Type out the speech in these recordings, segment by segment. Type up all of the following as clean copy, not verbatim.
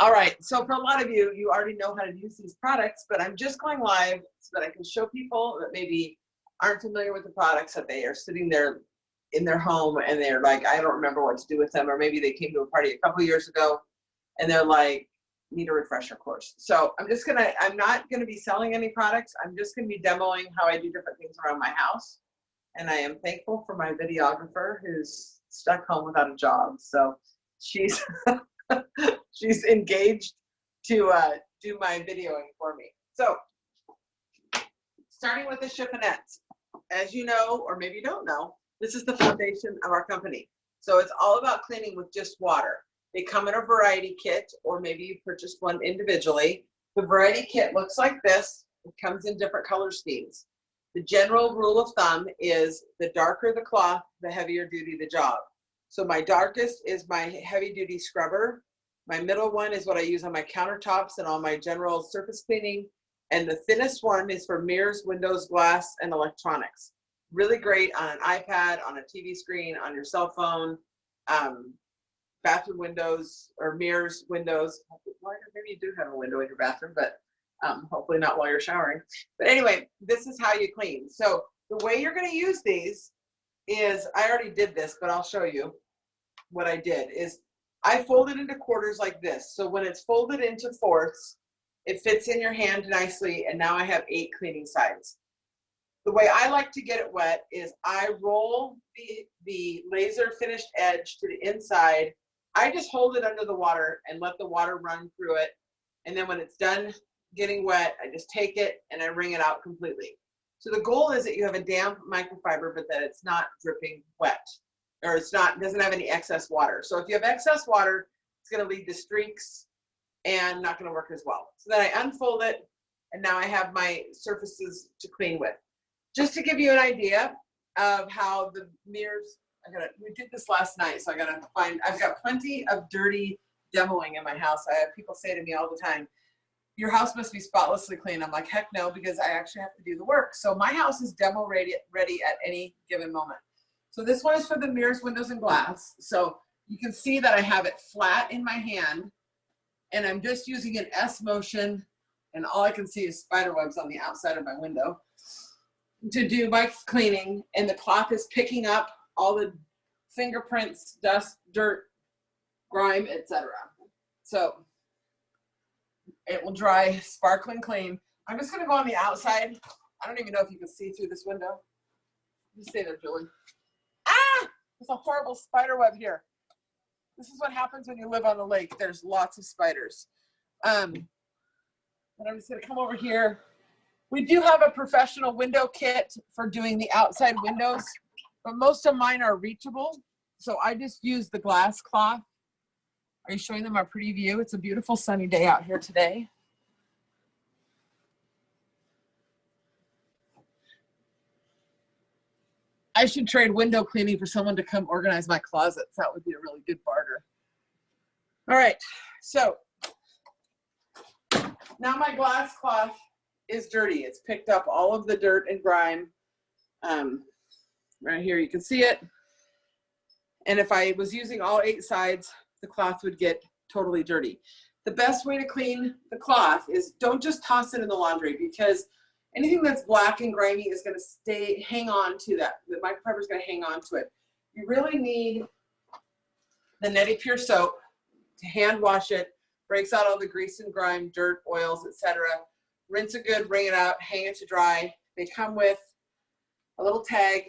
All right, so for a lot of you, you already know how to use these products, but I'm just going live so that I can show people that maybe aren't familiar with the products, that they are sitting there in their home and they're like, I don't remember what to do with them, or maybe they came to a party a couple years ago and they're like, need a refresher course. So I'm not gonna be selling any products. I'm just gonna be demoing how I do different things around my house. And I am thankful for my videographer who's stuck home without a job. So she's she's engaged to do my videoing for me. So starting with the chiffonettes, as you know, or maybe you don't know, this is the foundation of our company. So it's all about cleaning with just water. They come in a variety kit, or maybe you purchased one individually. The variety kit looks like this. It comes in different color schemes. The general rule of thumb is the darker the cloth, the heavier duty the job. So my darkest is my heavy duty scrubber. My middle one is what I use on my countertops and all my general surface cleaning. And the thinnest one is for mirrors, windows, glass, and electronics. Really great on an iPad, on a TV screen, on your cell phone, bathroom windows or mirrors, windows. Maybe you do have a window in your bathroom, but hopefully not while you're showering. But anyway, this is how you clean. So the way you're going to use these is, I already did this, but I'll show you what I did. Is I fold it into quarters like this. So when it's folded into fourths, it fits in your hand nicely, and now I have 8 cleaning sides. The way I like to get it wet is I roll the laser finished edge to the inside. I just hold it under the water and let the water run through it. And then when it's done getting wet, I just take it and I wring it out completely. So the goal is that you have a damp microfiber, but that it's not dripping wet, or doesn't have any excess water. So if you have excess water, it's going to lead to streaks and not going to work as well. So then I unfold it, and now I have my surfaces to clean with. Just to give you an idea of how the mirrors, we did this last night, so I've got plenty of dirty demoing in my house. I have people say to me all the time, your house must be spotlessly clean. I'm like, heck no, because I actually have to do the work. So my house is demo ready at any given moment. So this one is for the mirrors, windows, and glass. So you can see that I have it flat in my hand, and I'm just using an S motion, and all I can see is spider webs on the outside of my window to do my cleaning, and the cloth is picking up all the fingerprints, dust, dirt, grime, etc. So it will dry sparkling clean. I'm just going to go on the outside. I don't even know if you can see through this window. Just stay there, Julie. Ah! There's a horrible spider web here. This is what happens when you live on the lake. There's lots of spiders. And I'm just going to come over here. We do have a professional window kit for doing the outside windows, but most of mine are reachable. So I just use the glass cloth. Are you showing them our pretty view? It's a beautiful sunny day out here today. I should trade window cleaning for someone to come organize my closets. That would be a really good barter. All right, so now my glass cloth is dirty. It's picked up all of the dirt and grime. Right here, you can see it. And if I was using all 8 sides, the cloth would get totally dirty. The best way to clean the cloth is don't just toss it in the laundry, because anything that's black and grimy is going to hang on to that. The microfiber is going to hang on to it. You really need the Neti Pure soap to hand wash it, breaks out all the grease and grime, dirt, oils, etc. Rinse it good, wring it out, hang it to dry. They come with a little tag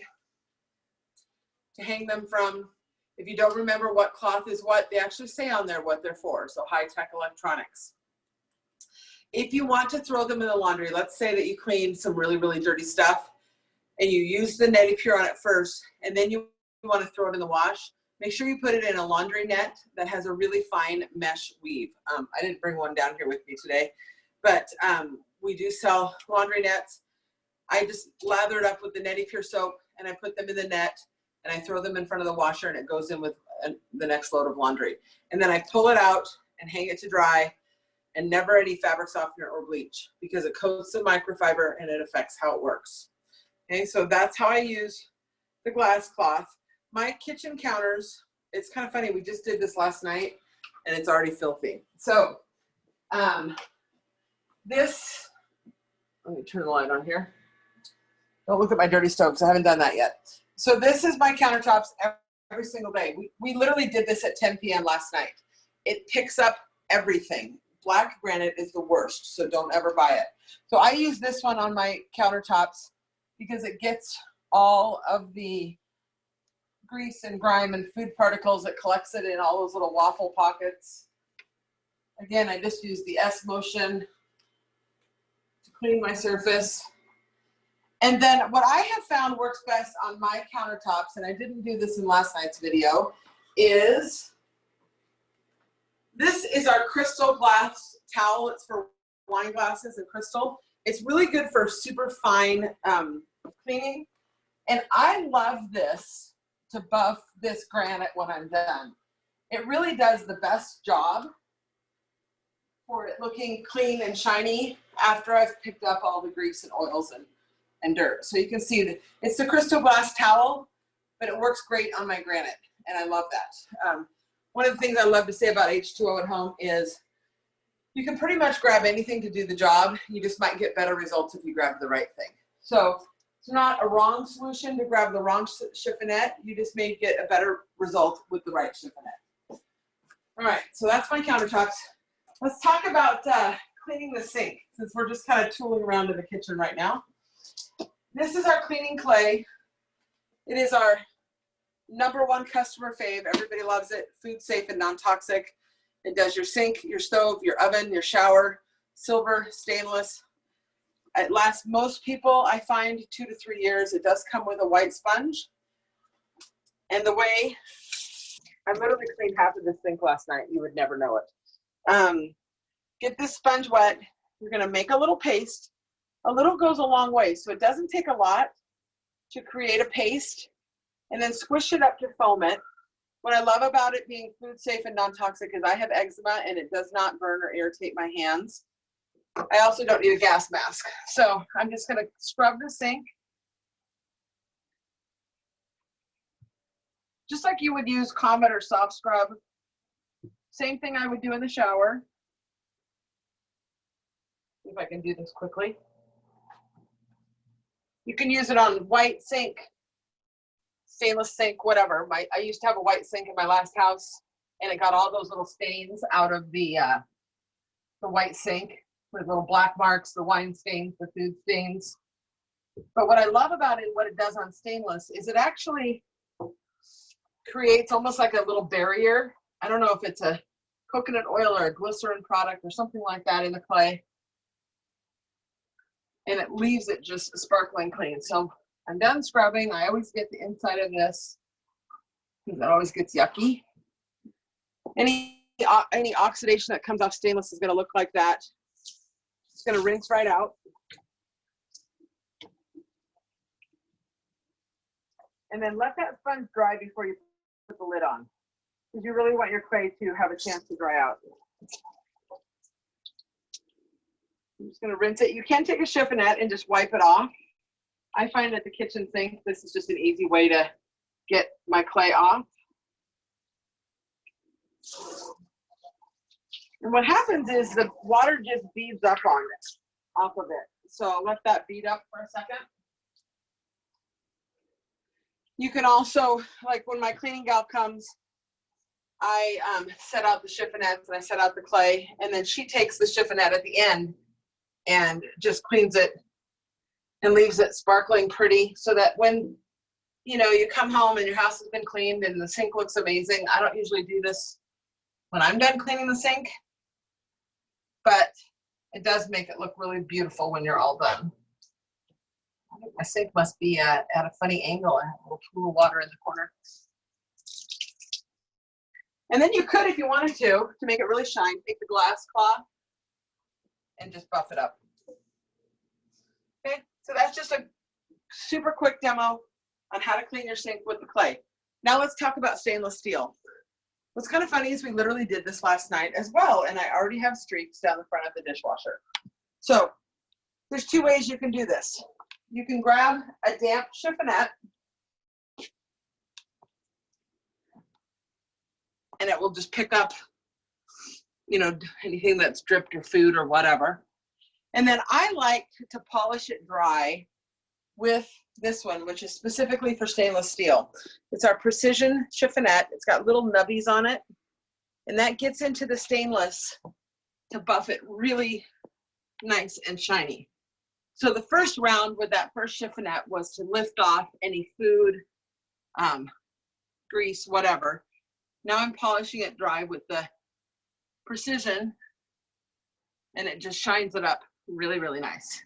to hang them from. If you don't remember what cloth is what, they actually say on there what they're for, so high-tech electronics. If you want to throw them in the laundry, let's say that you clean some really, really dirty stuff and you use the Neti Pure on it first, and then you want to throw it in the wash, make sure you put it in a laundry net that has a really fine mesh weave. I didn't bring one down here with me today, but we do sell laundry nets. I just lather it up with the Neti Pure soap, and I put them in the net, and I throw them in front of the washer, and it goes in with the next load of laundry. And then I pull it out and hang it to dry, and never any fabric softener or bleach, because it coats the microfiber and it affects how it works. Okay, so that's how I use the glass cloth. My kitchen counters, it's kind of funny, we just did this last night. and it's already filthy. So this, let me turn the light on here. Don't look at my dirty stove because I haven't done that yet. So this is my countertops every single day. We literally did this at 10 p.m. last night. It picks up everything. Black granite is the worst, so don't ever buy it. So I use this one on my countertops because it gets all of the grease and grime and food particles. It collects it in all those little waffle pockets. Again, I just use the S motion to clean my surface. And then what I have found works best on my countertops, and I didn't do this in last night's video, is this is our crystal glass towel. It's for wine glasses and crystal. It's really good for super fine cleaning. And I love this to buff this granite when I'm done. It really does the best job for it looking clean and shiny after I've picked up all the grease and oils and dirt. So you can see that it's the crystal glass towel, but it works great on my granite, and I love that. One of the things I love to say about H2O at home is you can pretty much grab anything to do the job. You just might get better results if you grab the right thing. So it's not a wrong solution to grab the wrong chiffonette. You just may get a better result with the right chiffonette. All right, so that's my countertops. Let's talk about cleaning the sink, since we're just kind of tooling around in the kitchen right now. This is our cleaning clay. It is our #1 customer fave. Everybody loves it. Food safe and non-toxic. It does your sink, your stove, your oven, your shower, silver, stainless. It lasts most people, I find, 2 to 3 years. It does come with a white sponge. And the way, I literally cleaned half of this sink last night. You would never know it. Get this sponge wet. You're going to make a little paste. A little goes a long way, so it doesn't take a lot to create a paste, and then squish it up to foam it. What I love about it being food safe and non-toxic is I have eczema and it does not burn or irritate my hands. I also don't need a gas mask. So I'm just going to scrub the sink. Just like you would use Comet or soft scrub. Same thing I would do in the shower. See if I can do this quickly. You can use it on white sink, stainless sink, whatever. I used to have a white sink in my last house, and it got all those little stains out of the white sink with little black marks, the wine stains, the food stains. But what I love about it, what it does on stainless, is it actually creates almost like a little barrier. I don't know if it's a coconut oil or a glycerin product or something like that in the clay. And it leaves it just sparkling clean. So I'm done scrubbing. I always get the inside of this because it always gets yucky. Any oxidation that comes off stainless is going to look like that. It's going to rinse right out. And then let that sponge dry before you put the lid on, because you really want your clay to have a chance to dry out. I'm just going to rinse it. You can take a chiffonette and just wipe it off. I find at the kitchen sink, this is just an easy way to get my clay off. And what happens is the water just beads up on it, off of it. So I'll let that bead up for a second. You can also, like when my cleaning gal comes, I set out the chiffonettes and I set out the clay, and then she takes the chiffonette at the end and just cleans it and leaves it sparkling pretty, so that when you come home and your house has been cleaned and the sink looks amazing. I don't usually do this when I'm done cleaning the sink, but it does make it look really beautiful when you're all done. I think my sink must be at a funny angle. I have a little pool of water in the corner. And then you could, if you wanted to make it really shine, take the glass cloth and just buff it up. Okay, so that's just a super quick demo on how to clean your sink with the clay. Now let's talk about stainless steel. What's kind of funny is we literally did this last night as well, and I already have streaks down the front of the dishwasher. So there's 2 ways you can do this. You can grab a damp chiffonette, and it will just pick up you know, anything that's dripped or food or whatever. And then I like to polish it dry with this one, which is specifically for stainless steel. It's our precision chiffonette. It's got little nubbies on it, and that gets into the stainless to buff it really nice and shiny. So the first round with that first chiffonette was to lift off any food, grease, whatever. Now I'm polishing it dry with the precision, and it just shines it up really, really nice.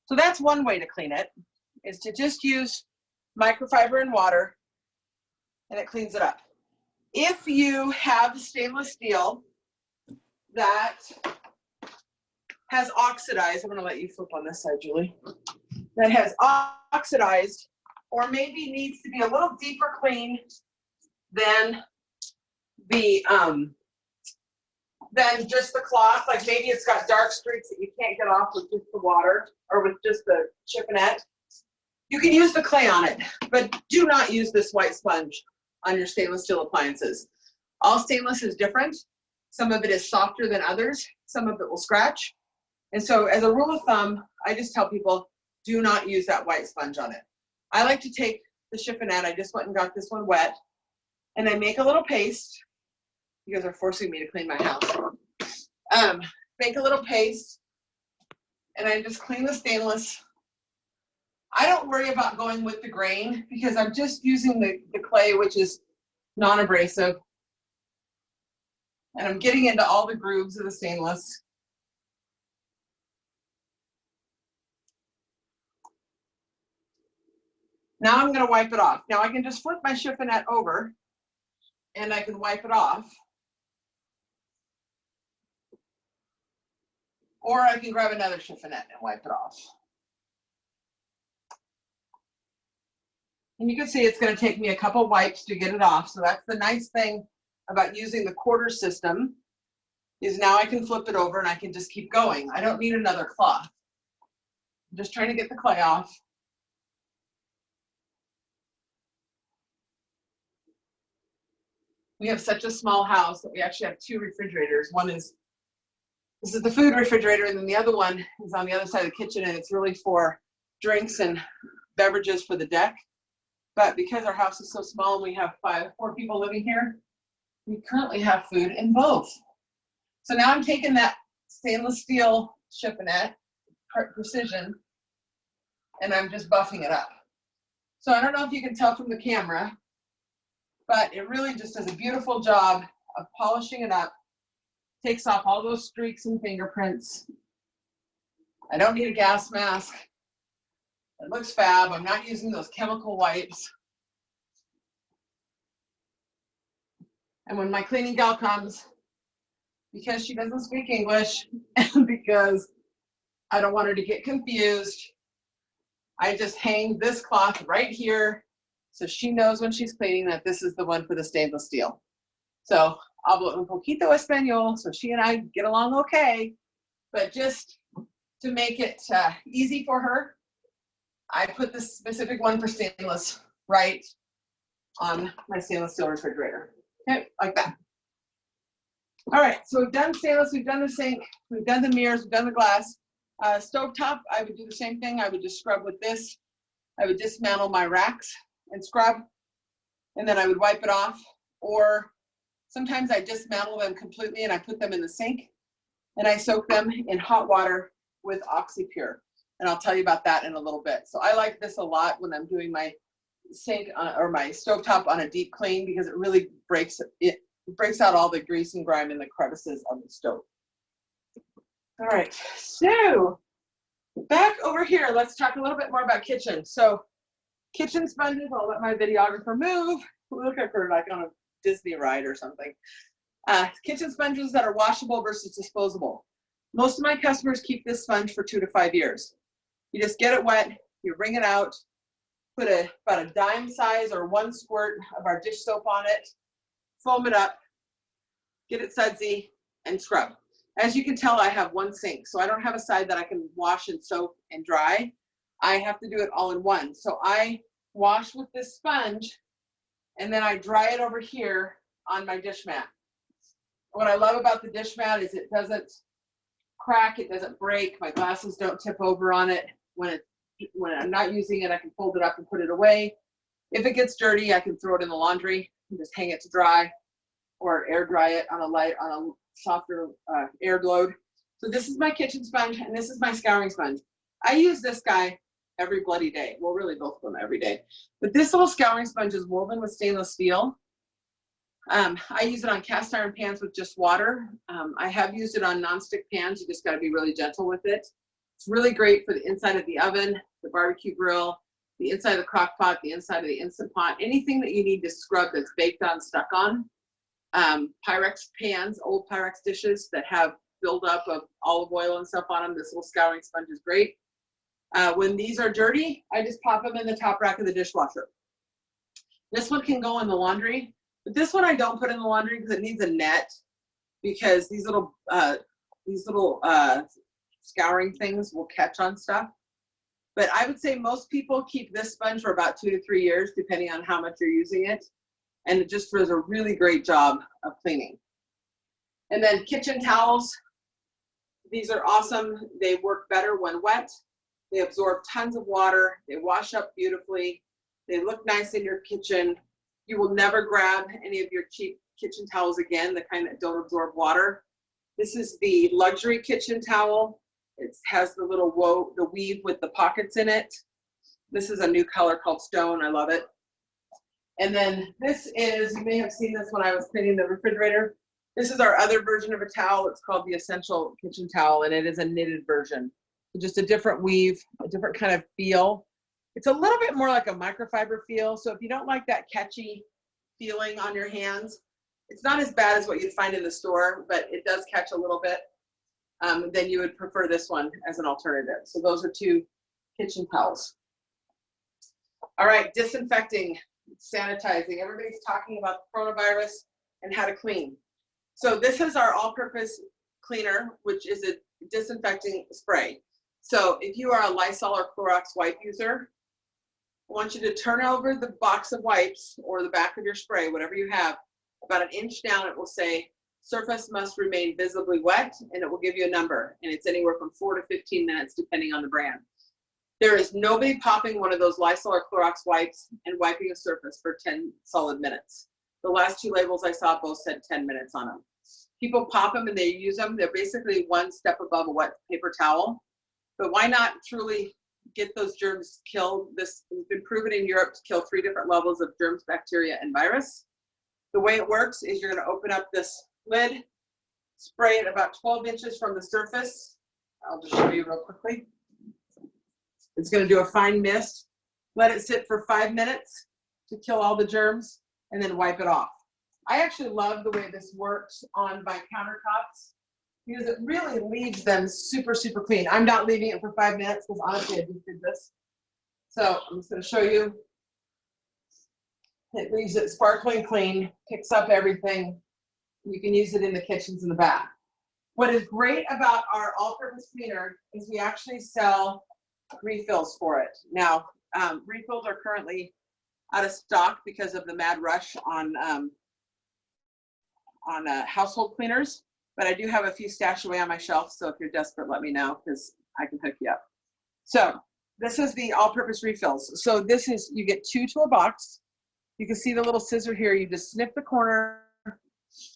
So that's one way to clean it, is to just use microfiber and water, and it cleans it up. If you have stainless steel that has oxidized, I'm going to let you flip on this side, Julie, that has oxidized or maybe needs to be a little deeper clean than the than just the cloth, like maybe it's got dark streaks that you can't get off with just the water or with just the chiffonette, you can use the clay on it, but do not use this white sponge on your stainless steel appliances. All stainless is different. Some of it is softer than others. Some of it will scratch. And so as a rule of thumb, I just tell people, do not use that white sponge on it. I like to take the chiffonette, I just went and got this one wet, and I make a little paste. You guys are forcing me to clean my house. Make a little paste, and I just clean the stainless. I don't worry about going with the grain because I'm just using the clay, which is non-abrasive. And I'm getting into all the grooves of the stainless. Now I'm going to wipe it off. Now I can just flip my chiffonette over and I can wipe it off. Or I can grab another chiffonette and wipe it off. And you can see it's going to take me a couple wipes to get it off. So that's the nice thing about using the quarter system, is now I can flip it over and I can just keep going. I don't need another cloth. I'm just trying to get the clay off. We have such a small house that we actually have two refrigerators. One is, this is the food refrigerator, and then the other one is on the other side of the kitchen, and it's really for drinks and beverages for the deck. But because our house is so small and we have 4 people living here, we currently have food in both. So now I'm taking that stainless steel chiffonette, precision, and I'm just buffing it up. So I don't know if you can tell from the camera, but it really just does a beautiful job of polishing it up, takes off all those streaks and fingerprints. I don't need a gas mask. It looks fab. I'm not using those chemical wipes. And when my cleaning gal comes, because she doesn't speak English, and because I don't want her to get confused, I just hang this cloth right here so she knows when she's cleaning that this is the one for the stainless steel. So hablo un poquito español, so she and I get along okay, but just to make it easy for her, I put this specific one for stainless right on my stainless steel refrigerator. Okay, like that. All right, so we've done stainless, we've done the sink, we've done the mirrors, we've done the glass. Stovetop, I would do the same thing. I would just scrub with this. I would dismantle my racks and scrub, and then I would wipe it off. Or sometimes I dismantle them completely and I put them in the sink and I soak them in hot water with OxyPure. And I'll tell you about that in a little bit. So I like this a lot when I'm doing my sink or my stovetop on a deep clean, because it really breaks out all the grease and grime in the crevices of the stove. All right, so back over here, let's talk a little bit more about kitchen. So kitchen sponges, I'll let my videographer move. Look at her like on a Disney ride or something. Kitchen sponges that are washable versus disposable. Most of my customers keep this sponge for 2 to 5 years. You just get it wet, you wring it out, put about a dime size or 1 squirt of our dish soap on it, foam it up, get it sudsy, and scrub. As you can tell, I have 1 sink, so I don't have a side that I can wash and soak and dry. I have to do it all in one. So I wash with this sponge, and then I dry it over here on my dish mat. What I love about the dish mat is it doesn't crack, it doesn't break. My glasses don't tip over on it. When I'm not using it, I can fold it up and put it away. If it gets dirty, I can throw it in the laundry and just hang it to dry, or air dry it on a softer air load. So this is my kitchen sponge, and this is my scouring sponge. I use this guy every bloody day. Well, really both of them every day. But this little scouring sponge is woven with stainless steel. I use it on cast iron pans with just water. I have used it on nonstick pans. You just got to be really gentle with it. It's really great for the inside of the oven, the barbecue grill, the inside of the crock pot, the inside of the Instant Pot, anything that you need to scrub that's baked on, stuck on. Pyrex pans, old Pyrex dishes that have buildup of olive oil and stuff on them, this little scouring sponge is great. When these are dirty, I just pop them in the top rack of the dishwasher. This one can go in the laundry, but this one I don't put in the laundry because it needs a net, because these little scouring things will catch on stuff. But I would say most people keep this sponge for about 2 to 3 years, depending on how much you're using it. And it just does a really great job of cleaning. And then kitchen towels. These are awesome. They work better when wet. They absorb tons of water. They wash up beautifully. They look nice in your kitchen. You will never grab any of your cheap kitchen towels again, the kind that don't absorb water. This is the luxury kitchen towel. It has the little weave with the pockets in it. This is a new color called Stone. I love it. And then this is, you may have seen this when I was cleaning the refrigerator. This is our other version of a towel. It's called the Essential Kitchen Towel, and it is a knitted version. Just a different weave, a different kind of feel. It's a little bit more like a microfiber feel. So if you don't like that catchy feeling on your hands, it's not as bad as what you'd find in the store, but it does catch a little bit. Then you would prefer this one as an alternative. So those are 2 kitchen towels. All right, disinfecting, sanitizing. Everybody's talking about the coronavirus and how to clean. So this is our all-purpose cleaner, which is a disinfecting spray. So if you are a Lysol or Clorox wipe user, I want you to turn over the box of wipes or the back of your spray, whatever you have, about 1 inch down. It will say surface must remain visibly wet, and it will give you a number, and it's anywhere from 4 to 15 minutes depending on the brand. There is nobody popping one of those Lysol or Clorox wipes and wiping a surface for 10 solid minutes. The last 2 labels I saw both said 10 minutes on them. People pop them and they use them. They're basically 1 step above a wet paper towel. But why not truly get those germs killed? This has been proven in Europe to kill 3 different levels of germs, bacteria, and virus. The way it works is you're going to open up this lid, spray it about 12 inches from the surface. I'll just show you real quickly. It's going to do a fine mist. Let it sit for 5 minutes to kill all the germs, and then wipe it off. I actually love the way this works on my countertops because it really leaves them super, super clean. I'm not leaving it for 5 minutes because honestly I just did this. So I'm just going to show you. It leaves it sparkling clean, picks up everything. You can use it in the kitchens and the bath. What is great about our all-purpose cleaner is we actually sell refills for it. Now, refills are currently out of stock because of the mad rush on household cleaners, but I do have a few stashed away on my shelf, so if you're desperate, let me know because I can hook you up. So this is the all-purpose refills. So this is, you get 2 to a box. You can see the little scissor here. You just snip the corner,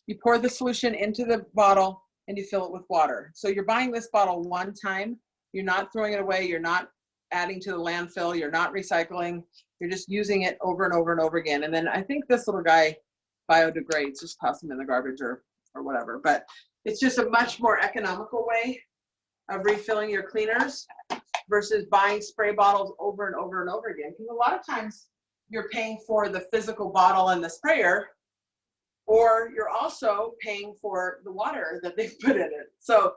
you pour the solution into the bottle, and you fill it with water. So you're buying this bottle 1 time. You're not throwing it away. You're not adding to the landfill. You're not recycling. You're just using it over and over and over again. And then I think this little guy biodegrades, just toss them in the garbage or whatever. But it's just a much more economical way of refilling your cleaners versus buying spray bottles over and over and over again. Because a lot of times you're paying for the physical bottle and the sprayer, or you're also paying for the water that they've put in it. So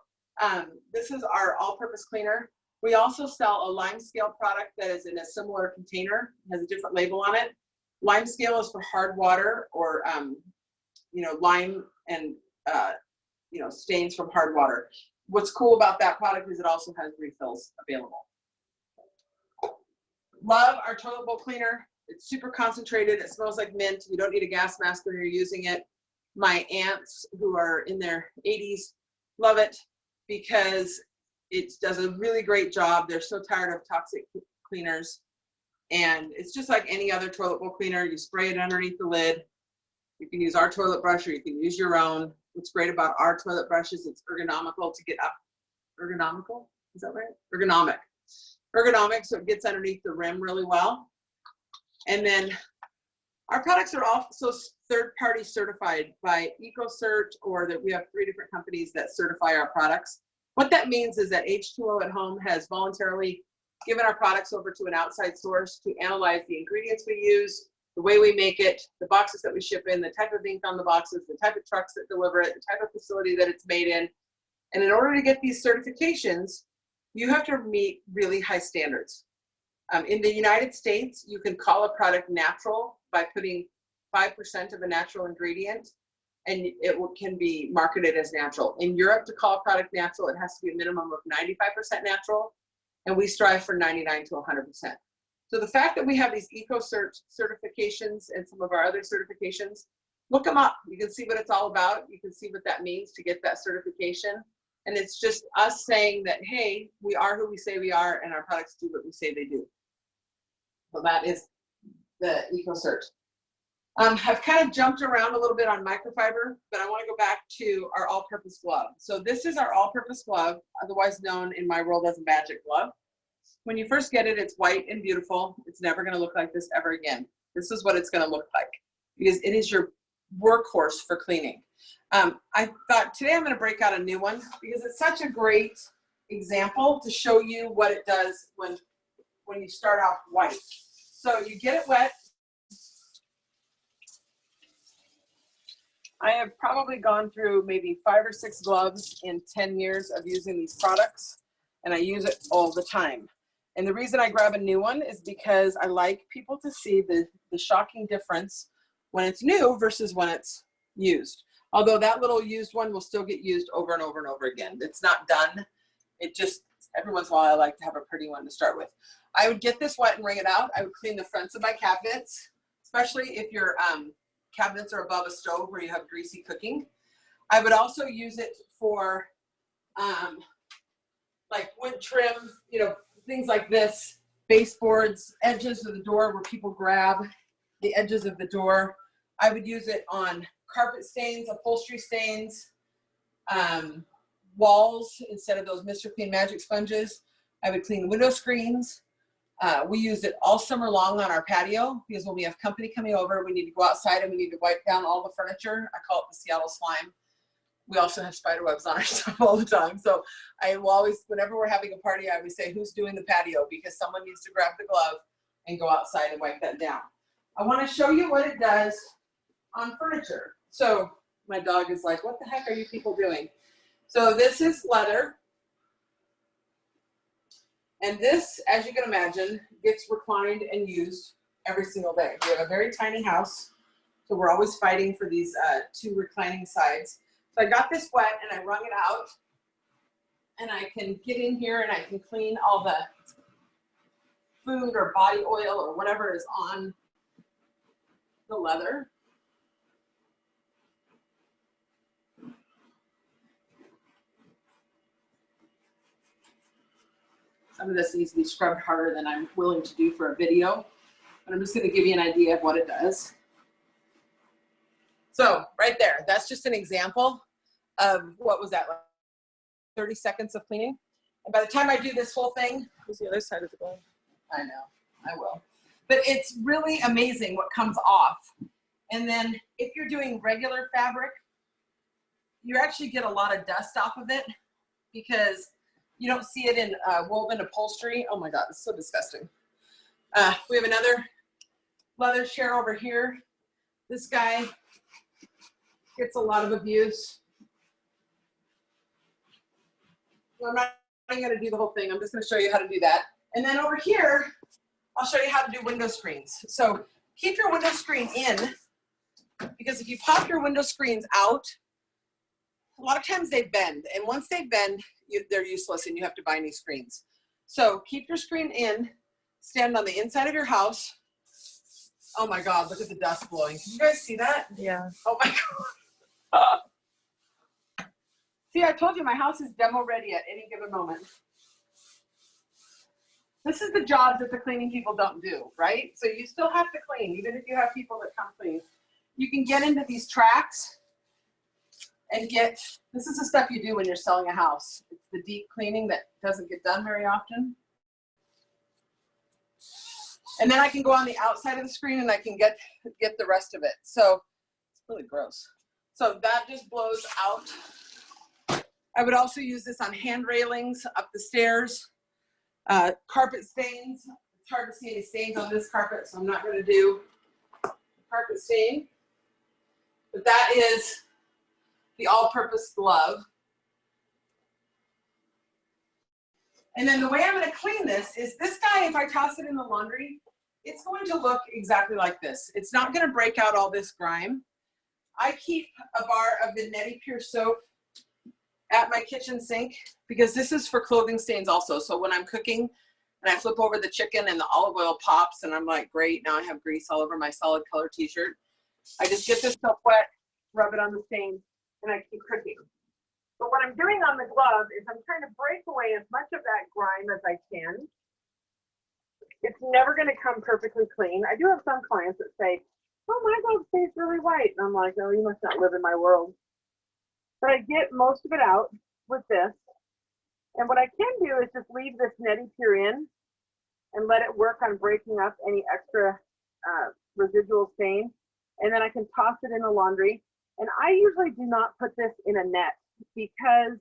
this is our all-purpose cleaner. We also sell a lime scale product that is in a similar container, has a different label on it. Lime scale is for hard water or, lime and, stains from hard water. What's cool about that product is it also has refills available. Love our toilet bowl cleaner. It's super concentrated. It smells like mint. You don't need a gas mask when you're using it. My aunts who are in their 80s love it because it does a really great job. They're so tired of toxic cleaners. And it's just like any other toilet bowl cleaner. You spray it underneath the lid. You can use our toilet brush or you can use your own. What's great about our toilet brush is it's ergonomical to get up. Ergonomical? Is that right? Ergonomic. Ergonomic, so it gets underneath the rim really well. And then our products are also third-party certified by EcoCert, or that we have 3 different companies that certify our products. What that means is that H2O at Home has voluntarily given our products over to an outside source to analyze the ingredients we use, the way we make it, the boxes that we ship in, the type of ink on the boxes, the type of trucks that deliver it, the type of facility that it's made in. And in order to get these certifications, you have to meet really high standards. In the United States, you can call a product natural by putting 5% of a natural ingredient, and it can be marketed as natural. In Europe, to call a product natural, it has to be a minimum of 95% natural, and we strive for 99 to 100%. So the fact that we have these EcoCert certifications and some of our other certifications, look them up. You can see what it's all about. You can see what that means to get that certification. And it's just us saying that, hey, we are who we say we are, and our products do what we say they do. So that is the EcoCert. I've kind of jumped around a little bit on microfiber, but I want to go back to our all-purpose glove. So this is our all-purpose glove, otherwise known in my world as a magic glove. When you first get it, it's white and beautiful. It's never going to look like this ever again. This is what it's going to look like because it is your workhorse for cleaning. I thought today I'm going to break out a new one because it's such a great example to show you what it does when you start off white. So you get it wet. I have probably gone through maybe 5 or 6 gloves in 10 years of using these products, and I use it all the time. And the reason I grab a new one is because I like people to see the shocking difference when it's new versus when it's used. Although that little used one will still get used over and over and over again. It's not done. It just, every once in a while, I like to have a pretty one to start with. I would get this wet and wring it out. I would clean the fronts of my cabinets, especially if your cabinets are above a stove where you have greasy cooking. I would also use it for like wood trim, you know, things like this, baseboards, edges of the door where people grab the edges of the door. I would use it on carpet stains, upholstery stains, walls instead of those Mr. Clean Magic sponges. I would clean the window screens. We use it all summer long on our patio because when we have company coming over, we need to go outside and we need to wipe down all the furniture. I call it the Seattle slime. We also have spider webs on our stuff all the time. So I will always, whenever we're having a party, I always say, who's doing the patio? Because someone needs to grab the glove and go outside and wipe that down. I want to show you what it does on furniture. So my dog is like, what the heck are you people doing? So this is leather. And this, as you can imagine, gets reclined and used every single day. We have a very tiny house, so we're always fighting for these 2 reclining sides. So I got this wet and I wrung it out, and I can get in here and I can clean all the food or body oil or whatever is on the leather. Some of this needs to be scrubbed harder than I'm willing to do for a video, but I'm just going to give you an idea of what it does. So right there, that's just an example of what was that, like 30 seconds of cleaning. And by the time I do this whole thing, where's the other side of the glove? I know, I will. But it's really amazing what comes off. And then if you're doing regular fabric, you actually get a lot of dust off of it because you don't see it in woven upholstery. Oh my God, it's so disgusting. We have another leather chair over here. This guy gets a lot of abuse. Well, I'm not going to do the whole thing. I'm just going to show you how to do that. And then over here, I'll show you how to do window screens. So keep your window screen in, because if you pop your window screens out, a lot of times they bend. And once they bend, they're useless and you have to buy new screens. So keep your screen in, stand on the inside of your house. Oh my God, look at the dust blowing. Can you guys see that? Yeah. Oh my God. See, I told you my house is demo ready at any given moment. This is the job that the cleaning people don't do, right? So you still have to clean, even if you have people that come clean. You can get into these tracks and get, this is the stuff you do when you're selling a house. It's the deep cleaning that doesn't get done very often. And then I can go on the outside of the screen and I can get the rest of it. So it's really gross. So that just blows out. I would also use this on hand railings, up the stairs, carpet stains. It's hard to see any stains on this carpet, so I'm not going to do carpet stain. But that is the all-purpose glove. And then the way I'm going to clean this is this guy, if I toss it in the laundry, it's going to look exactly like this. It's not going to break out all this grime. I keep a bar of the Neti Pure soap at my kitchen sink because this is for clothing stains also. So when I'm cooking and I flip over the chicken and the olive oil pops and I'm like, great, now I have grease all over my solid color t-shirt. I just get this soap wet, rub it on the stain, and I keep cooking. But what I'm doing on the glove is I'm trying to break away as much of that grime as I can. It's never going to come perfectly clean. I do have some clients that say, oh, my glove stays really white. And I'm like, oh, you must not live in my world. But I get most of it out with this. And what I can do is just leave this Neti Pure in and let it work on breaking up any extra residual stain. And then I can toss it in the laundry. And I usually do not put this in a net because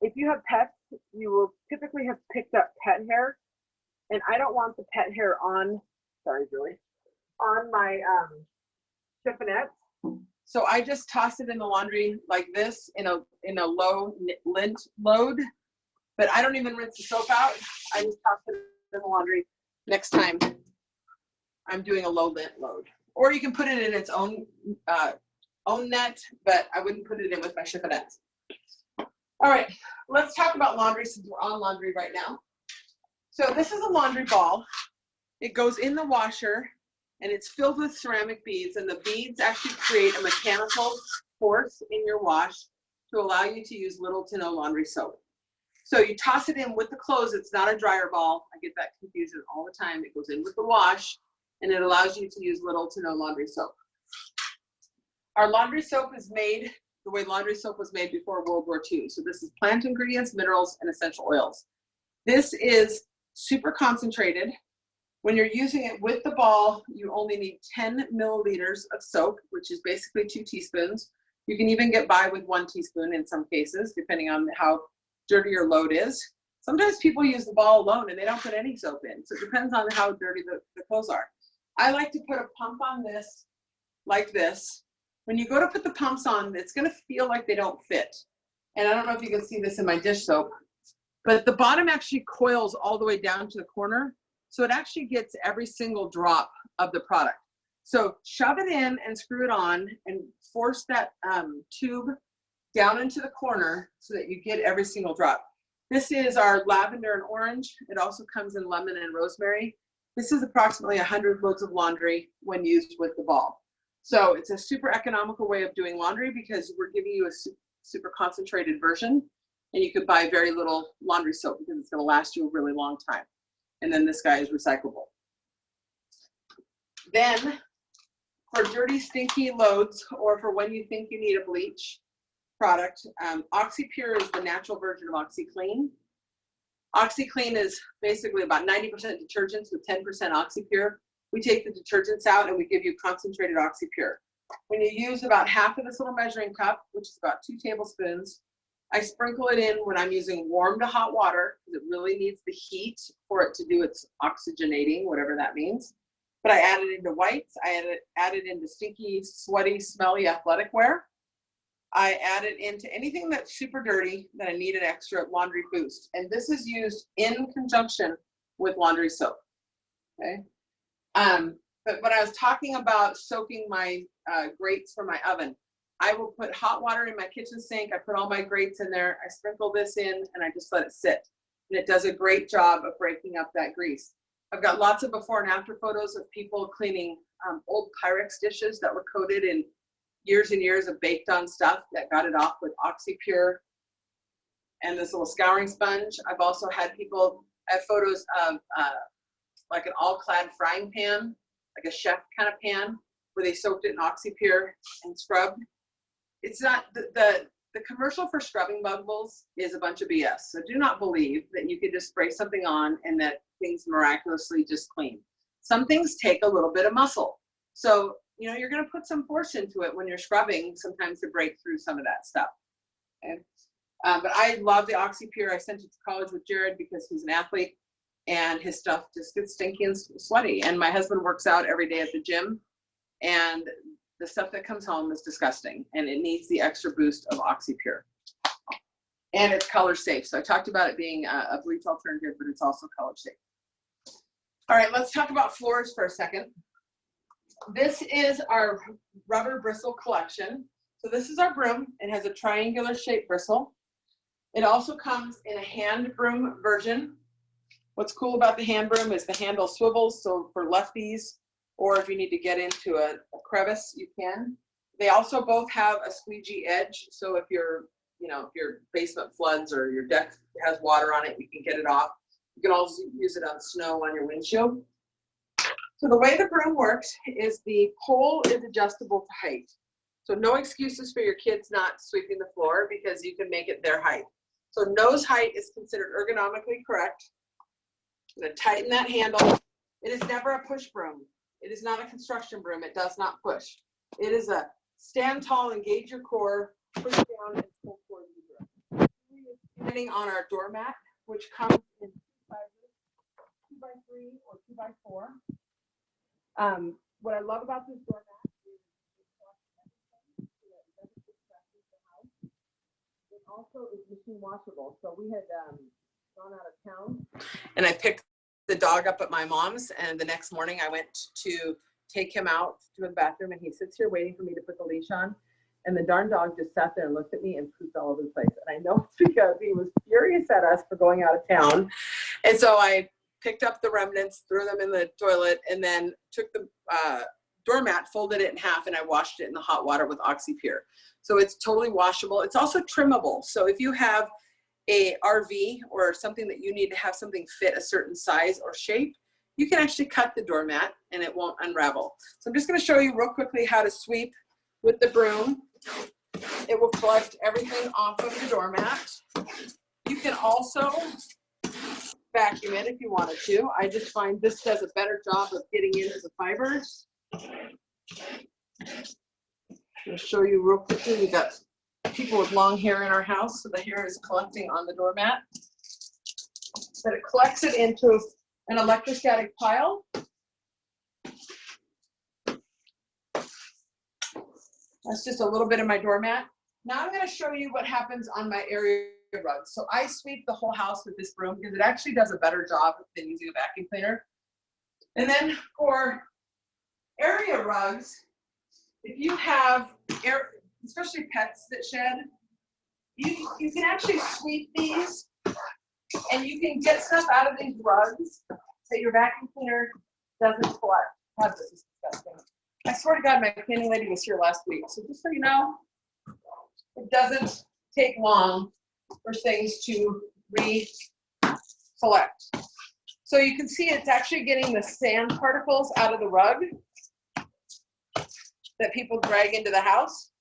if you have pets, you will typically have picked up pet hair. And I don't want the pet hair on, sorry, Julie, on my chiffonette. So I just toss it in the laundry like this in a low lint load, but I don't even rinse the soap out. I just toss it in the laundry next time I'm doing a low lint load. Or you can put it in its own net, but I wouldn't put it in with my chiffonette. All right, let's talk about laundry since we're on laundry right now. So this is a laundry ball. It goes in the washer and it's filled with ceramic beads, and the beads actually create a mechanical force in your wash to allow you to use little to no laundry soap. So you toss it in with the clothes. It's not a dryer ball. I get that confusion all the time. It goes in with the wash and it allows you to use little to no laundry soap. Our laundry soap is made the way laundry soap was made before World War II. So this is plant ingredients, minerals, and essential oils. This is super concentrated. When you're using it with the ball, you only need 10 milliliters of soap, which is basically 2 teaspoons. You can even get by with 1 teaspoon in some cases, depending on how dirty your load is. Sometimes people use the ball alone and they don't put any soap in. So it depends on how dirty the clothes are. I like to put a pump on this like this. When you go to put the pumps on, it's going to feel like they don't fit. And I don't know if you can see this in my dish soap, but the bottom actually coils all the way down to the corner. So it actually gets every single drop of the product. So shove it in and screw it on and force that tube down into the corner so that you get every single drop. This is our lavender and orange. It also comes in lemon and rosemary. This is approximately 100 loads of laundry when used with the ball. So it's a super economical way of doing laundry because we're giving you a super concentrated version, and you could buy very little laundry soap because it's going to last you a really long time. And then this guy is recyclable. Then for dirty, stinky loads, or for when you think you need a bleach product, OxyPure is the natural version of OxyClean. OxyClean is basically about 90% detergents with 10% OxyPure. We take the detergents out and we give you concentrated OxyPure. When you use about half of this little measuring cup, which is about 2 tablespoons, I sprinkle it in when I'm using warm to hot water because it really needs the heat for it to do its oxygenating, whatever that means. But I add it into whites. I add it into stinky, sweaty, smelly athletic wear. I add it into anything that's super dirty that I need an extra laundry boost. And this is used in conjunction with laundry soap. Okay. But when I was talking about soaking my grates for my oven, I will put hot water in my kitchen sink. I put all my grates in there. I sprinkle this in and I just let it sit. And it does a great job of breaking up that grease. I've got lots of before and after photos of people cleaning old Pyrex dishes that were coated in years and years of baked on stuff that got it off with OxyPure and this little scouring sponge. I've also had people, I have photos of like an all-clad frying pan, like a chef kind of pan, where they soaked it in OxyPure and scrubbed. It's not, the commercial for scrubbing bubbles is a bunch of BS. So do not believe that you could just spray something on and that things miraculously just clean. Some things take a little bit of muscle. So, you know, you're going to put some force into it when you're scrubbing sometimes to break through some of that stuff. Okay? But I love the OxyPure. I sent it to college with Jared because he's an athlete and his stuff just gets stinky and sweaty. And my husband works out every day at the gym, and the stuff that comes home is disgusting, and it needs the extra boost of OxyPure. And it's color safe. So I talked about it being a bleach alternative, but it's also color safe. All right, let's talk about floors for a second. This is our rubber bristle collection. So this is our broom. It has a triangular shaped bristle. It also comes in a hand broom version. What's cool about the hand broom is the handle swivels, so for lefties, or if you need to get into a crevice, you can. They also both have a squeegee edge, so if your basement floods or your deck has water on it, you can get it off. You can also use it on snow on your windshield. So the way the broom works is the pole is adjustable to height. So no excuses for your kids not sweeping the floor because you can make it their height. So nose height is considered ergonomically correct. I'm going to tighten that handle. It is never a push broom. It is not a construction broom. It does not push. It is a stand tall, engage your core, push down, and pull towards the broom. Standing on our doormat, which comes in 2 sizes, 2x3 or 2x4. What I love about this doormat is it collects everything so that it doesn't get trapped in the house. It also is machine washable. So we had gone out of town, and I picked the dog up at my mom's, and the next morning I went to take him out to the bathroom, and he sits here waiting for me to put the leash on, and the darn dog just sat there and looked at me and pooped all over the place. And I know it's because he was furious at us for going out of town. And so I picked up the remnants, threw them in the toilet, and then took the doormat, folded it in half, and I washed it in the hot water with OxyPure. So it's totally washable. It's also trimmable. So if you have a RV or something that you need to have something fit a certain size or shape, you can actually cut the doormat and it won't unravel. So I'm just going to show you real quickly how to sweep with the broom. It will collect everything off of the doormat. You can also vacuum it if you wanted to. I just find this does a better job of getting into the fibers. I'll show you real quickly. We got people with long hair in our house, so the hair is collecting on the doormat. But it collects it into an electrostatic pile. That's just a little bit of my doormat. Now I'm going to show you what happens on my area rugs. So I sweep the whole house with this broom because it actually does a better job than using a vacuum cleaner. And then for area rugs, if you have especially pets that shed, you can actually sweep these and you can get stuff out of these rugs that your vacuum cleaner doesn't collect. God, this is disgusting. I swear to God, my cleaning lady was here last week. So just so you know, it doesn't take long for things to re-collect. So you can see it's actually getting the sand particles out of the rug that people drag into the house.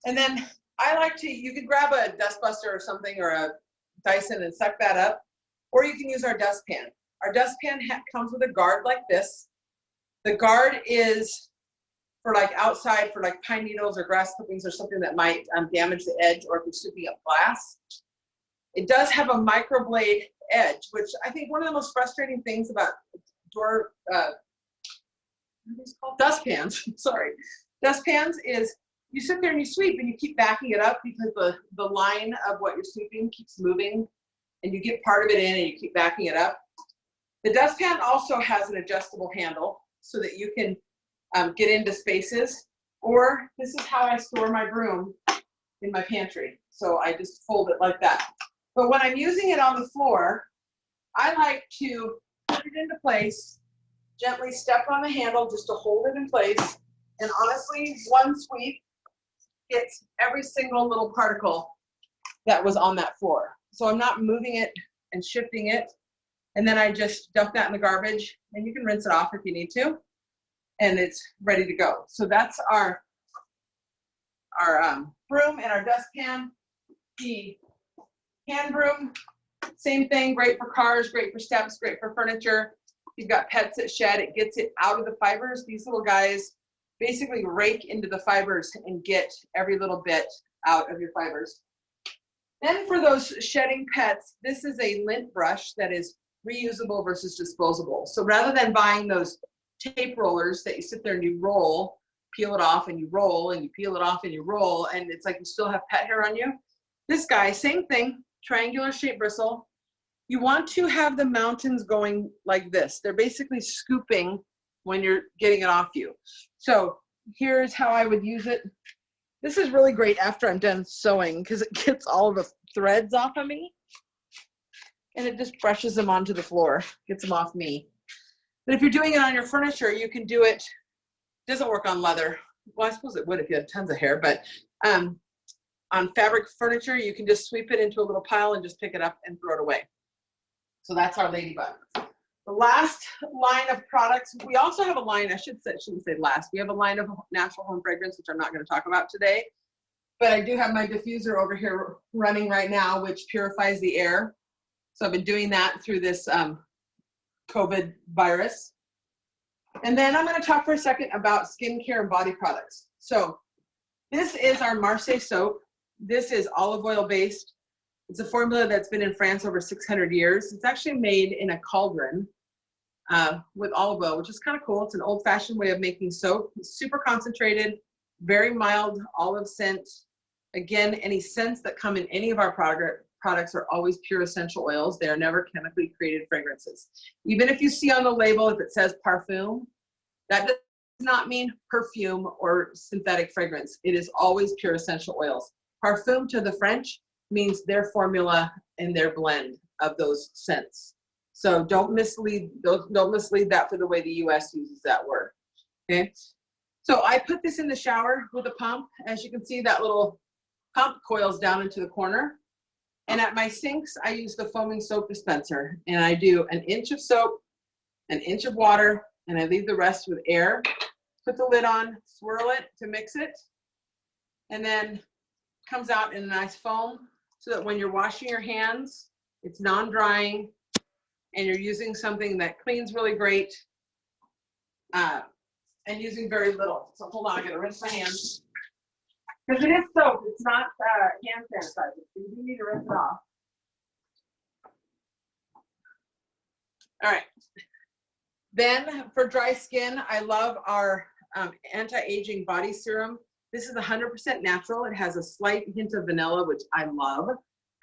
And then I like to, you can grab a dustbuster or something or a Dyson and suck that up, or you can use our dustpan. Our dustpan comes with a guard like this. The guard is for like outside for like pine needles or grass clippings or something that might damage the edge, or if you're sweeping up glass. It does have a microblade edge, which I think one of the most frustrating things about door dustpans, sorry, dustpans is you sit there and you sweep and you keep backing it up because the line of what you're sweeping keeps moving and you get part of it in and you keep backing it up. The dustpan also has an adjustable handle so that you can get into spaces, or this is how I store my broom in my pantry. So I just fold it like that. But when I'm using it on the floor, I like to put it into place, gently step on the handle just to hold it in place, And honestly, one sweep gets every single little particle that was on that floor. So I'm not moving it and shifting it. And then I just dump that in the garbage, and you can rinse it off if you need to, and it's ready to go. So that's our broom and our dustpan. The hand broom, same thing, great for cars, great for steps, great for furniture. You've got pets that shed, it gets it out of the fibers. These little guys basically rake into the fibers and get every little bit out of your fibers. Then for those shedding pets, this is a lint brush that is reusable versus disposable. So rather than buying those tape rollers that you sit there and you roll, peel it off and you roll, and you peel it off and you roll, and it's like you still have pet hair on you. This guy, same thing, triangular shaped bristle. You want to have the mountains going like this. They're basically scooping when you're getting it off you. So here's how I would use it. This is really great after I'm done sewing because it gets all the threads off of me. And it just brushes them onto the floor, gets them off me. But if you're doing it on your furniture, you can do it. It doesn't work on leather. Well, I suppose it would if you had tons of hair, but on fabric furniture, you can just sweep it into a little pile and just pick it up and throw it away. So that's our ladybug. The last line of products, we also have a line, I shouldn't say last, we have a line of natural home fragrance, which I'm not going to talk about today, but I do have my diffuser over here running right now, which purifies the air. So I've been doing that through this COVID virus. And then I'm going to talk for a second about skincare and body products. So this is our Marseille soap. This is olive oil based. It's a formula that's been in France over 600 years. It's actually made in a cauldron with olive oil, which is kind of cool. It's an old-fashioned way of making soap. It's super concentrated, very mild olive scent. Again, any scents that come in any of our products are always pure essential oils. They are never chemically created fragrances. Even if you see on the label, if it says parfum, that does not mean perfume or synthetic fragrance. It is always pure essential oils. Parfum to the French means their formula and their blend of those scents. So don't mislead that for the way the US uses that word. Okay. So I put this in the shower with a pump. As you can see, that little pump coils down into the corner. And at my sinks, I use the foaming soap dispenser, and I do an inch of soap, an inch of water, and I leave the rest with air. Put the lid on, swirl it to mix it, and then comes out in a nice foam so that when you're washing your hands, it's non-drying, and you're using something that cleans really great, and using very little. So hold on, I'm gonna rinse my hands. Because it is soap, it's not hand sanitizer, so you do need to rinse it off. All right. Then for dry skin, I love our anti-aging body serum. This is 100% natural. It has a slight hint of vanilla, which I love,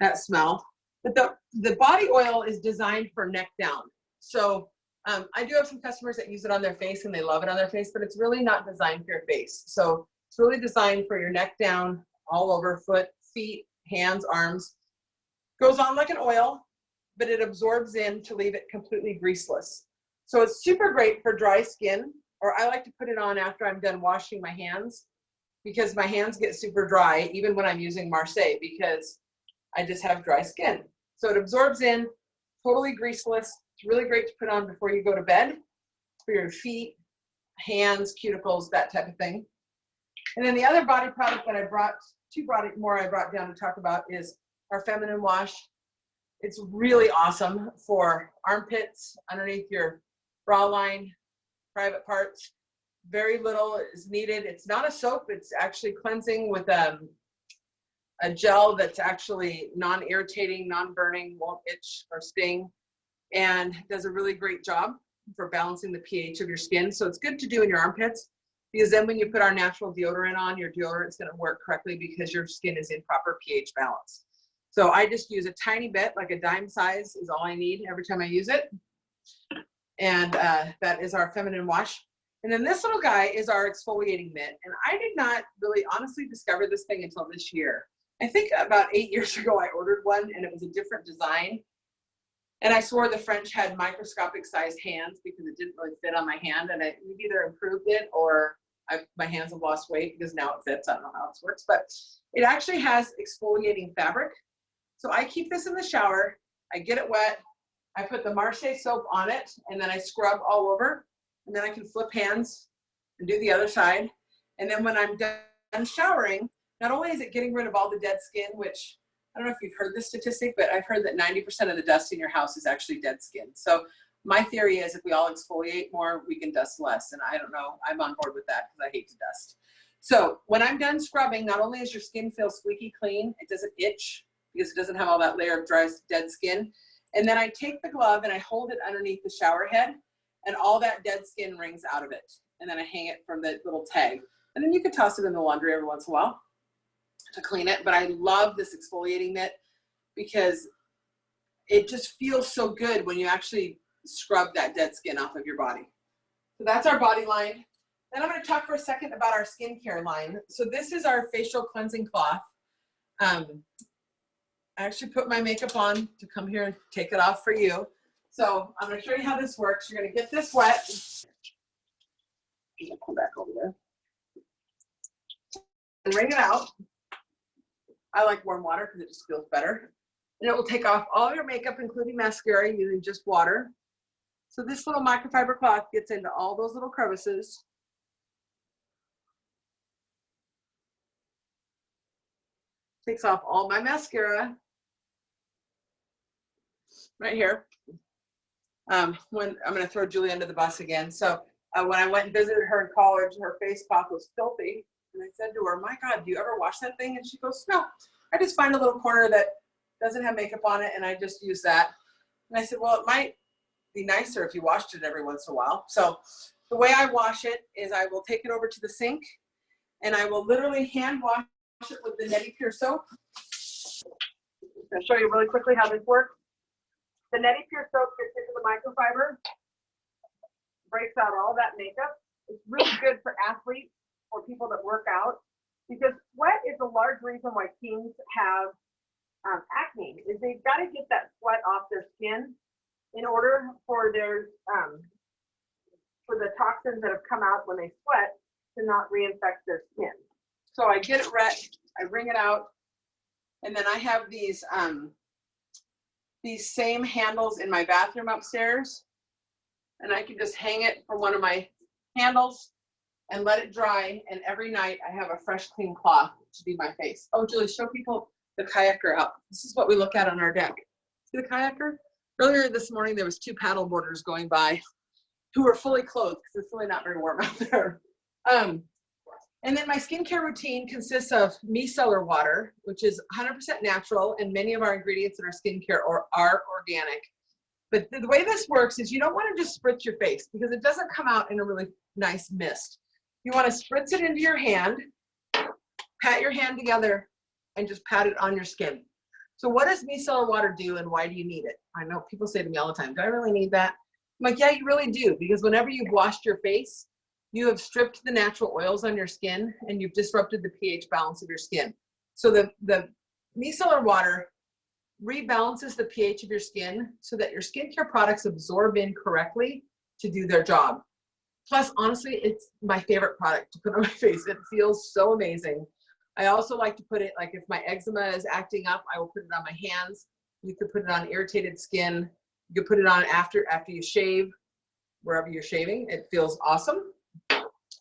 that smell. But the body oil is designed for neck down. So I do have some customers that use it on their face and they love it on their face, but it's really not designed for your face. So it's really designed for your neck down, all over, foot, feet, hands, arms. Goes on like an oil, but it absorbs in to leave it completely greaseless. So it's super great for dry skin, or I like to put it on after I'm done washing my hands because my hands get super dry, even when I'm using Marseille, because I just have dry skin. So it absorbs in, totally greaseless. It's really great to put on before you go to bed for your feet, hands, cuticles, that type of thing. And then the other body product that I brought, I brought down to talk about is our feminine wash. It's really awesome for armpits, underneath your bra line, private parts. Very little is needed. It's not a soap. It's actually cleansing with a gel that's actually non-irritating, non-burning, won't itch or sting, and does a really great job for balancing the pH of your skin. So it's good to do in your armpits, because then when you put our natural deodorant on, your deodorant's going to work correctly because your skin is in proper pH balance. So I just use a tiny bit, like a dime size is all I need every time I use it. And that is our feminine wash. And then this little guy is our exfoliating mitt. And I did not really honestly discover this thing until this year. I think about 8 years ago, I ordered one and it was a different design. And I swore the French had microscopic sized hands because it didn't really fit on my hand. And it either improved it or My hands have lost weight because now it fits. I don't know how this works, but it actually has exfoliating fabric. So I keep this in the shower. I get it wet. I put the Marche soap on it, and then I scrub all over, and then I can flip hands and do the other side. And then when I'm done showering, not only is it getting rid of all the dead skin, which I don't know if you've heard this statistic, but I've heard that 90% of the dust in your house is actually dead skin. So my theory is if we all exfoliate more, we can dust less. And I don't know, I'm on board with that because I hate to dust. So when I'm done scrubbing, not only does your skin feel squeaky clean, it doesn't itch because it doesn't have all that layer of dry, dead skin. And then I take the glove and I hold it underneath the shower head, and all that dead skin rings out of it. And then I hang it from the little tag. And then you can toss it in the laundry every once in a while to clean it. But I love this exfoliating mitt because it just feels so good when you actually scrub that dead skin off of your body. So that's our body line. Then I'm going to talk for a second about our skincare line. So this is our facial cleansing cloth. I actually put my makeup on to come here and take it off for you. So I'm going to show you how this works. You're going to get this wet. Pull back over there. And wring it out. I like warm water because it just feels better. And it will take off all your makeup, including mascara, using just water. So this little microfiber cloth gets into all those little crevices. Takes off all my mascara right here. When I'm going to throw Julie under the bus again. So when I went and visited her in college, her face cloth was filthy. And I said to her, my God, do you ever wash that thing? And she goes, no, I just find a little corner that doesn't have makeup on it, and I just use that. And I said, well, it might be nicer if you washed it every once in a while. So the way I wash it is I will take it over to the sink, and I will literally hand wash it with the Neti Pure soap. I'll show you really quickly how this works. The Neti Pure soap gets into the microfiber, breaks out all that makeup. It's really good for athletes or people that work out, because sweat is a large reason why teens have acne. Is they've got to get that sweat off their skin in order for their for the toxins that have come out when they sweat to not reinfect their skin. So I get it wet, I wring it out, and then I have these same handles in my bathroom upstairs, and I can just hang it from one of my handles and let it dry, and every night I have a fresh, clean cloth to do my face. Oh, Julie, show people the kayaker out. This is what we look at on our deck. See the kayaker? Earlier this morning, there was 2 paddle boarders going by who were fully clothed because it's really not very warm out there. And then my skincare routine consists of micellar water, which is 100% natural, and many of our ingredients in our skincare are organic. But the way this works is you don't want to just spritz your face because it doesn't come out in a really nice mist. You want to spritz it into your hand, pat your hand together, and just pat it on your skin. So what does micellar water do, and why do you need it? I know people say to me all the time, do I really need that? I'm like, yeah, you really do, because whenever you've washed your face, you have stripped the natural oils on your skin, and you've disrupted the pH balance of your skin. So the micellar water rebalances the pH of your skin so that your skincare products absorb in correctly to do their job. Plus, honestly, it's my favorite product to put on my face. It feels so amazing. I also like to put it, like if my eczema is acting up, I will put it on my hands. You could put it on irritated skin. You could put it on after you shave, wherever you're shaving. It feels awesome.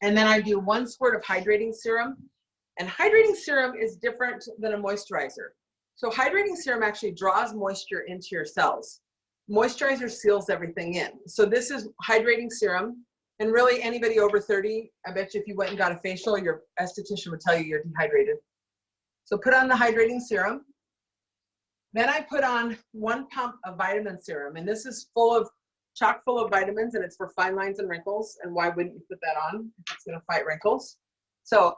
And then I do 1 squirt of hydrating serum. And hydrating serum is different than a moisturizer. So hydrating serum actually draws moisture into your cells. Moisturizer seals everything in. So this is hydrating serum. And really anybody over 30, I bet you if you went and got a facial, your esthetician would tell you you're dehydrated. So put on the hydrating serum. Then I put on 1 pump of vitamin serum. And this is chock full of vitamins, and it's for fine lines and wrinkles. And why wouldn't you put that on if it's gonna fight wrinkles? So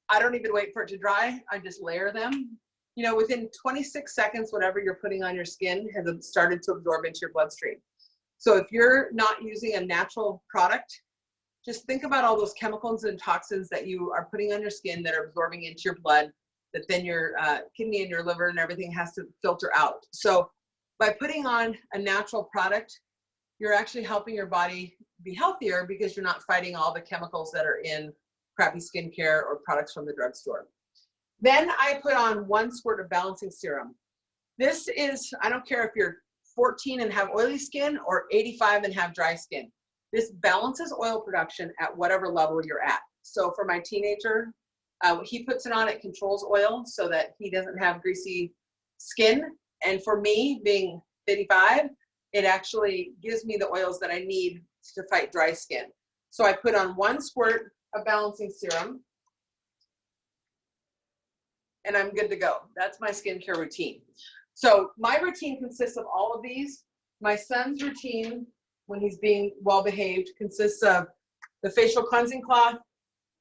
I don't even wait for it to dry. I just layer them. You know, within 26 seconds, whatever you're putting on your skin has started to absorb into your bloodstream. So if you're not using a natural product, just think about all those chemicals and toxins that you are putting on your skin that are absorbing into your blood, that then your kidney and your liver and everything has to filter out. So by putting on a natural product, you're actually helping your body be healthier because you're not fighting all the chemicals that are in crappy skincare or products from the drugstore. Then I put on 1 squirt of balancing serum. This is, I don't care if you're 14 and have oily skin or 85 and have dry skin. This balances oil production at whatever level you're at. So for my teenager, he puts it on, it controls oil so that he doesn't have greasy skin. And for me, being 55, it actually gives me the oils that I need to fight dry skin. So I put on 1 squirt of balancing serum and I'm good to go. That's my skincare routine. So my routine consists of all of these. My son's routine, when he's being well behaved, consists of the facial cleansing cloth,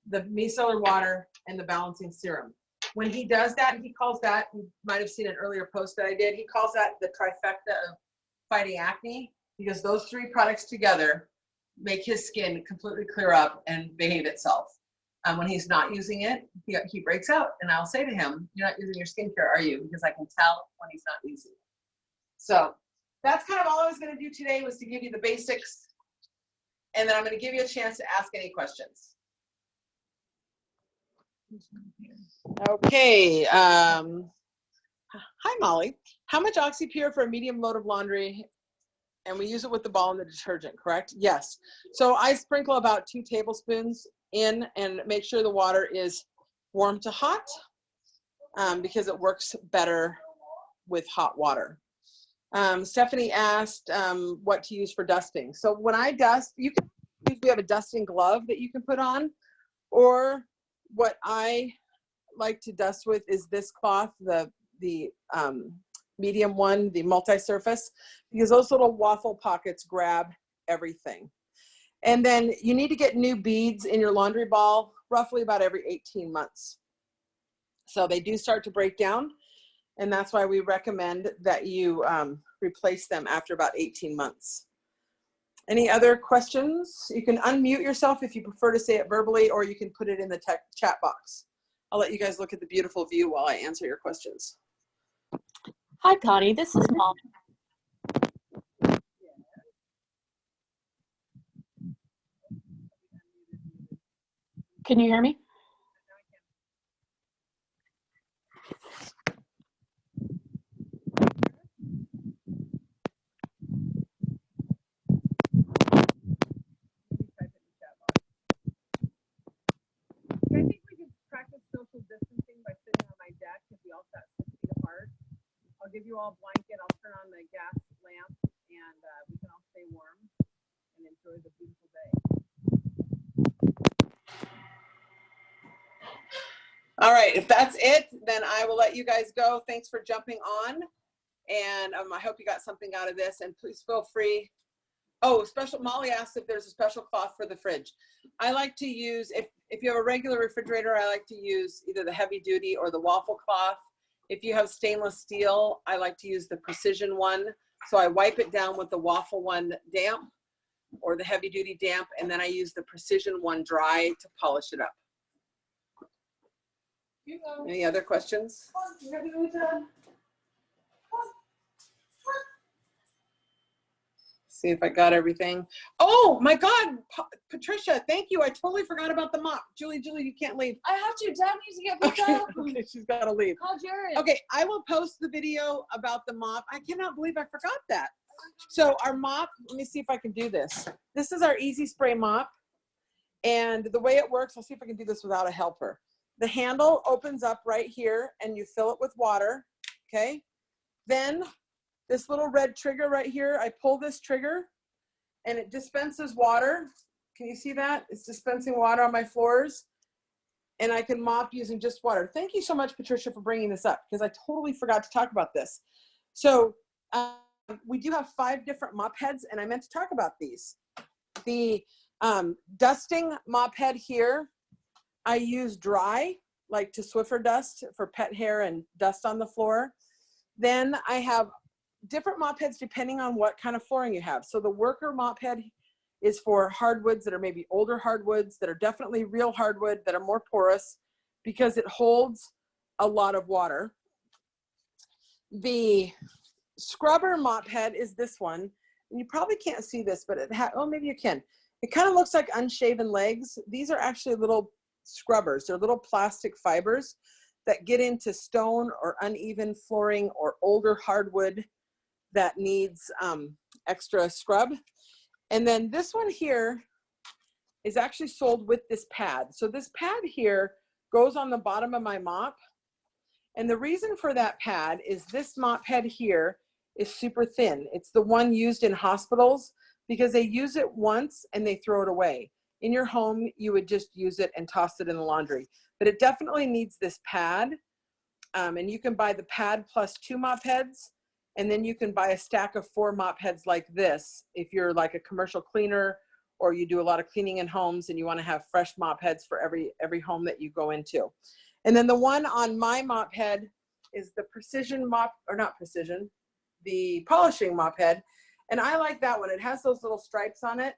the micellar water, and the balancing serum. When he does that, he calls that, you might have seen an earlier post that I did, he calls that the trifecta of fighting acne, because those 3 products together make his skin completely clear up and behave itself. When he's not using it, he breaks out, and I'll say to him, "You're not using your skincare, are you?" Because I can tell when he's not using it. So that's kind of all I was going to do today, was to give you the basics, and then I'm going to give you a chance to ask any questions. Okay. Hi, Molly. How much OxyPure for a medium load of laundry? And we use it with the ball and the detergent, correct? Yes. So I sprinkle about 2 tablespoons in and make sure the water is warm to hot, because it works better with hot water. Stephanie asked what to use for dusting. So when I dust, we have a dusting glove that you can put on, or what I like to dust with is this cloth, the medium one, the multi-surface, because those little waffle pockets grab everything. And then you need to get new beads in your laundry ball roughly about every 18 months. So they do start to break down, and that's why we recommend that you replace them after about 18 months. Any other questions? You can unmute yourself if you prefer to say it verbally, or you can put it in the chat box. I'll let you guys look at the beautiful view while I answer your questions. Hi, Connie. This is Molly. Can you hear me? I think we could practice social distancing by sitting on my deck because we all sat 6 feet apart. I'll give you all a blanket. I'll turn on the gas lamp, and we can all stay warm and enjoy the beautiful day. All right, if that's it, then I will let you guys go. Thanks for jumping on, and I hope you got something out of this, and please feel free. Oh, Molly asked if there's a special cloth for the fridge. I like to use, if you have a regular refrigerator, I like to use either the heavy duty or the waffle cloth. If you have stainless steel, I like to use the precision one. So I wipe it down with the waffle one damp or the heavy duty damp, and then I use the precision one dry to polish it up. Any other questions? See if I got everything. Oh my God, Patricia, thank you. I totally forgot about the mop. Julie, you can't leave. I have to. Dad needs to get picked up. Okay, she's got to leave. Call Jared. Okay, I will post the video about the mop. I cannot believe I forgot that. So our mop, let me see if I can do this. This is our Easy Spray mop. And the way it works, I'll see if I can do this without a helper. The handle opens up right here and you fill it with water, okay? Then this little red trigger right here, I pull this trigger and it dispenses water. Can you see that? It's dispensing water on my floors, and I can mop using just water. Thank you so much, Patricia, for bringing this up, because I totally forgot to talk about this. So we do have 5 different mop heads, and I meant to talk about these. The dusting mop head here, I use dry, like to Swiffer dust for pet hair and dust on the floor. Then I have different mop heads depending on what kind of flooring you have. So the worker mop head is for hardwoods that are maybe older hardwoods that are definitely real hardwood that are more porous because it holds a lot of water. The scrubber mop head is this one, and you probably can't see this, but it oh, maybe you can. It kind of looks like unshaven legs. These are actually little scrubbers. They're little plastic fibers that get into stone or uneven flooring or older hardwood that needs extra scrub. And then this one here is actually sold with this pad. So this pad here goes on the bottom of my mop. And the reason for that pad is this mop head here is super thin. It's the one used in hospitals because they use it once and they throw it away. In your home, you would just use it and toss it in the laundry. But it definitely needs this pad. And you can buy the pad plus 2 mop heads. And then you can buy a stack of 4 mop heads like this if you're like a commercial cleaner or you do a lot of cleaning in homes and you want to have fresh mop heads for every home that you go into. And then the one on my mop head is the precision mop, or not precision, the polishing mop head. And I like that one. It has those little stripes on it.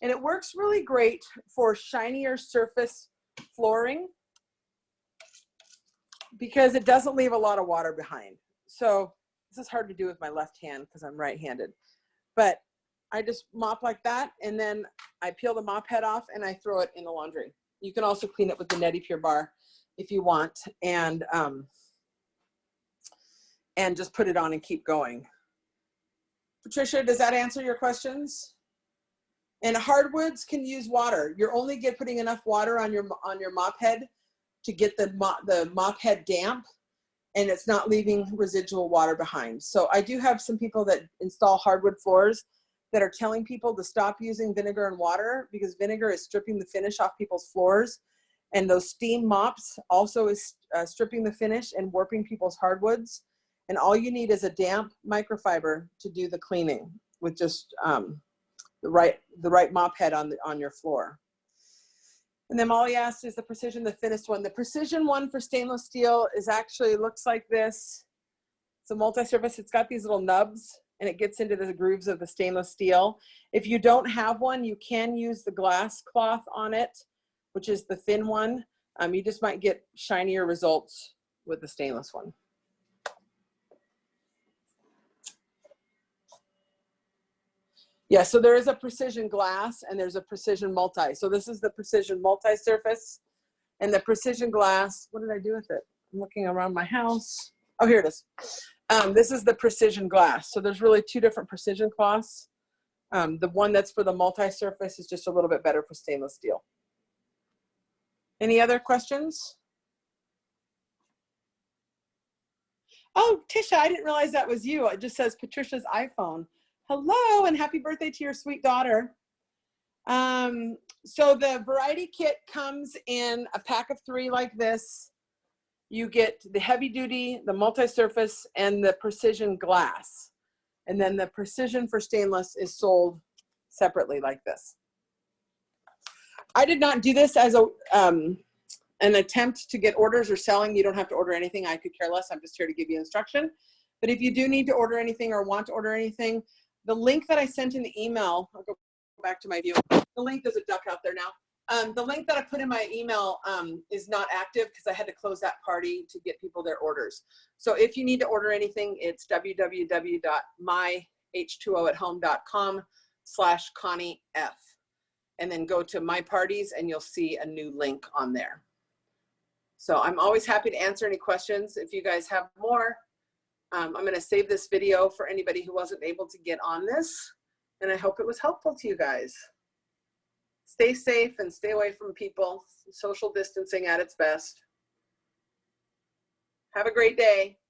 And it works really great for shinier surface flooring because it doesn't leave a lot of water behind. So this is hard to do with my left hand because I'm right-handed. But I just mop like that, and then I peel the mop head off and I throw it in the laundry. You can also clean it with the Neti Pure Bar if you want, and just put it on and keep going. Patricia, does that answer your questions? And hardwoods can use water. You're only putting enough water on your mop head to get the mop head damp, and it's not leaving residual water behind. So I do have some people that install hardwood floors that are telling people to stop using vinegar and water because vinegar is stripping the finish off people's floors. And those steam mops also is stripping the finish and warping people's hardwoods. And all you need is a damp microfiber to do the cleaning with just the right mop head on your floor. And then Molly asked, is the Precision the thinnest one? The Precision one for stainless steel is actually, looks like this. It's a multi-surface. It's got these little nubs and it gets into the grooves of the stainless steel. If you don't have one, you can use the glass cloth on it, which is the thin one. You just might get shinier results with the stainless one. Yeah, so there is a Precision glass and there's a Precision multi. So this is the Precision multi-surface and the Precision glass. What did I do with it? I'm looking around my house. Oh, here it is. This is the Precision glass. So there's really 2 different Precision cloths. The one that's for the multi-surface is just a little bit better for stainless steel. Any other questions? Oh, Tisha, I didn't realize that was you. It just says Patricia's iPhone. Hello and happy birthday to your sweet daughter. So the variety kit comes in a pack of 3 like this. You get the heavy duty, the multi-surface, and the Precision glass. And then the Precision for stainless is sold separately like this. I did not do this as an attempt to get orders or selling. You don't have to order anything. I could care less. I'm just here to give you instruction. But if you do need to order anything or want to order anything, the link that I sent in the email, I'll go back to my view. The link, there's a duck out there now. The link that I put in my email is not active because I had to close that party to get people their orders. So if you need to order anything, it's www.myh2oathome.com/ConnieF. And then go to my parties and you'll see a new link on there. So I'm always happy to answer any questions if you guys have more. I'm going to save this video for anybody who wasn't able to get on this. And I hope it was helpful to you guys. Stay safe and stay away from people. Social distancing at its best. Have a great day.